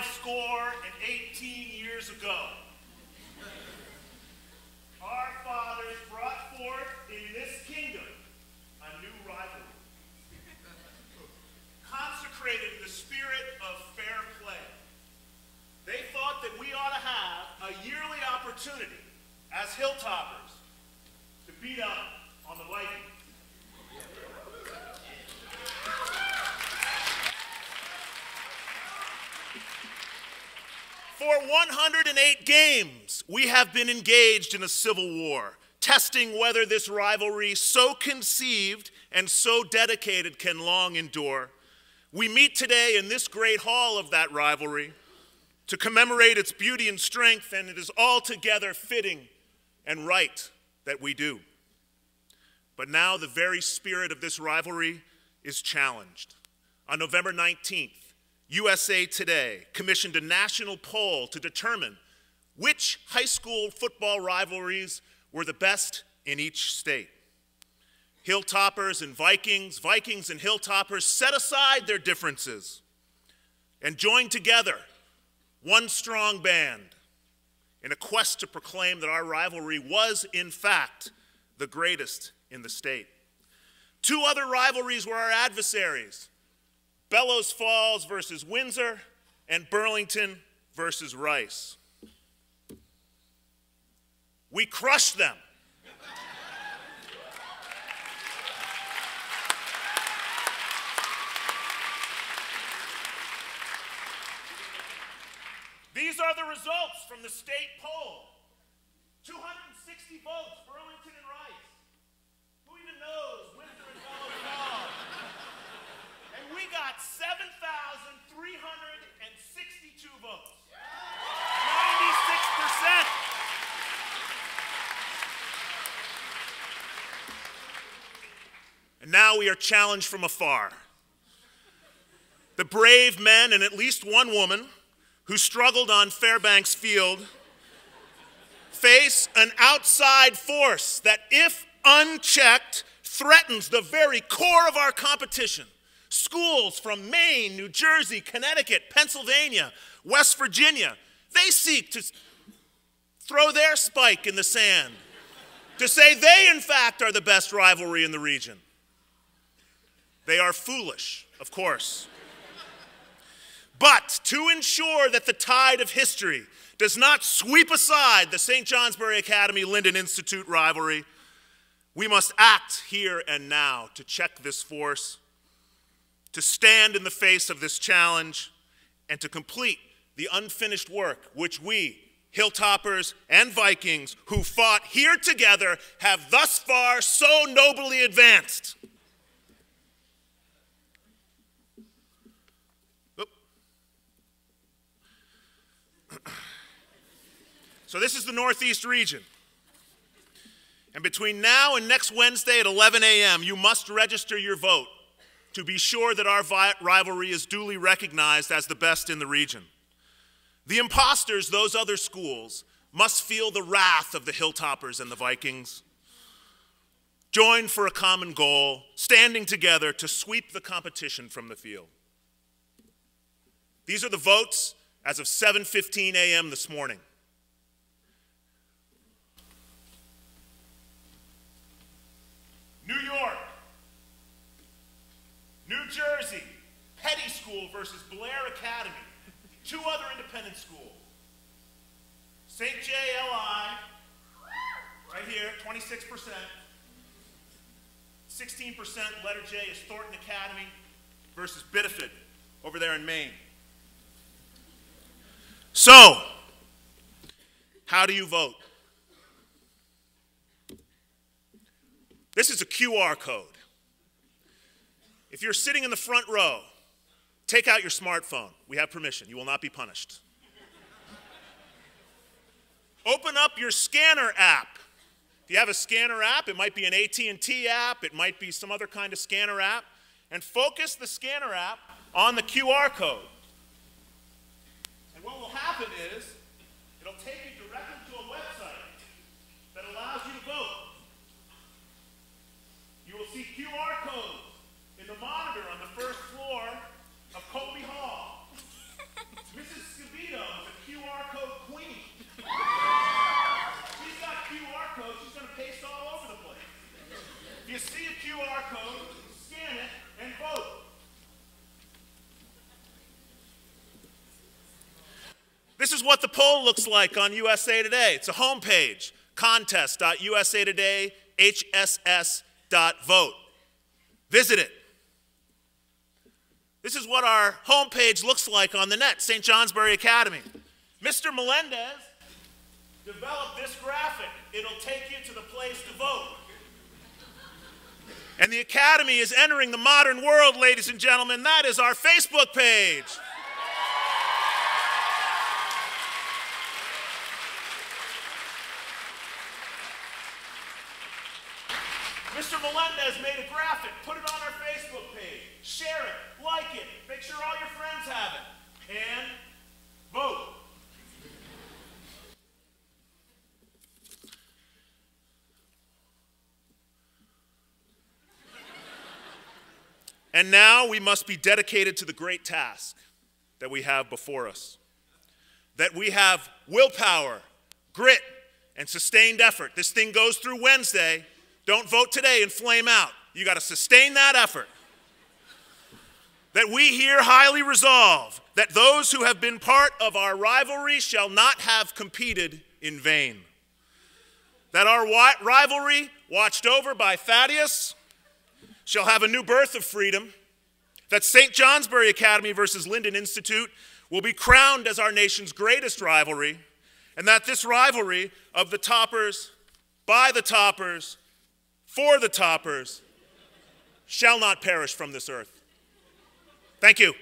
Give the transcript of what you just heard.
518 years ago, our fathers brought forth in this kingdom a new rivalry, consecrated in the spirit of fair play. They thought that we ought to have a yearly opportunity as Hilltoppers to beat up on the Vikings. For 108 games, we have been engaged in a civil war, testing whether this rivalry, so conceived and so dedicated, can long endure. We meet today in this great hall of that rivalry to commemorate its beauty and strength, and it is altogether fitting and right that we do. But now the very spirit of this rivalry is challenged. On November 19th, USA Today commissioned a national poll to determine which high school football rivalries were the best in each state. Hilltoppers and Vikings, Vikings and Hilltoppers set aside their differences and joined together, one strong band, in a quest to proclaim that our rivalry was, in fact, the greatest in the state. Two other rivalries were our adversaries: Bellows Falls versus Windsor, and Burlington versus Rice. We crushed them. These are the results from the state poll. 260 votes, Burlington and Rice. Who even knows Windsor and Bellows Falls? And we got 7,362 votes. 96%. And now we are challenged from afar. The brave men and at least one woman who struggled on Fairbanks Field face an outside force that, if unchecked, threatens the very core of our competition. Schools from Maine, New Jersey, Connecticut, Pennsylvania, West Virginia, they seek to throw their spike in the sand to say they, in fact, are the best rivalry in the region. They are foolish, of course. But to ensure that the tide of history does not sweep aside the St. Johnsbury Academy Linden Institute rivalry, we must act here and now to check this force, to stand in the face of this challenge, and to complete the unfinished work which we, Hilltoppers and Vikings, who fought here together, have thus far so nobly advanced. So this is the Northeast region. And between now and next Wednesday at 11 a.m., you must register your vote to be sure that our rivalry is duly recognized as the best in the region. The imposters, those other schools, must feel the wrath of the Hilltoppers and the Vikings. Join for a common goal, standing together to sweep the competition from the field. These are the votes as of 7:15 a.m. this morning. New York, New Jersey, Petty School versus Blair Academy, two other independent schools. SJAvsLI, right here, 26%. 16% letter J is Thornton Academy versus Biddeford over there in Maine. So, how do you vote? This is a QR code. If you're sitting in the front row, take out your smartphone. We have permission. You will not be punished. Open up your scanner app. If you have a scanner app, it might be an AT&T app, it might be some other kind of scanner app, and focus the scanner app on the QR code. And what will happen is, it'll take you directly to a website that allows you to vote. You will see QR codes in the monitor on the first floor of Colby Hall. Mrs. This is what the poll looks like on USA Today. It's a homepage, contest.usatoday.hss.vote. Visit it. This is what our homepage looks like on the net, St. Johnsbury Academy. Mr. Melendez developed this graphic. It'll take you to the place to vote. And the Academy is entering the modern world, ladies and gentlemen. That is our Facebook page. Mr. Melendez made a graphic. Put it on our Facebook page. Share it. Like it. Make sure all your friends have it. And vote. And now we must be dedicated to the great task that we have before us. That we have willpower, grit, and sustained effort. This thing goes through Wednesday. Don't vote today and flame out. You got to sustain that effort. That we here highly resolve that those who have been part of our rivalry shall not have competed in vain. That our rivalry, watched over by Thaddeus, shall have a new birth of freedom, that St. Johnsbury Academy versus Linden Institute will be crowned as our nation's greatest rivalry, and that this rivalry of the toppers, by the toppers, for the toppers, shall not perish from this earth. Thank you.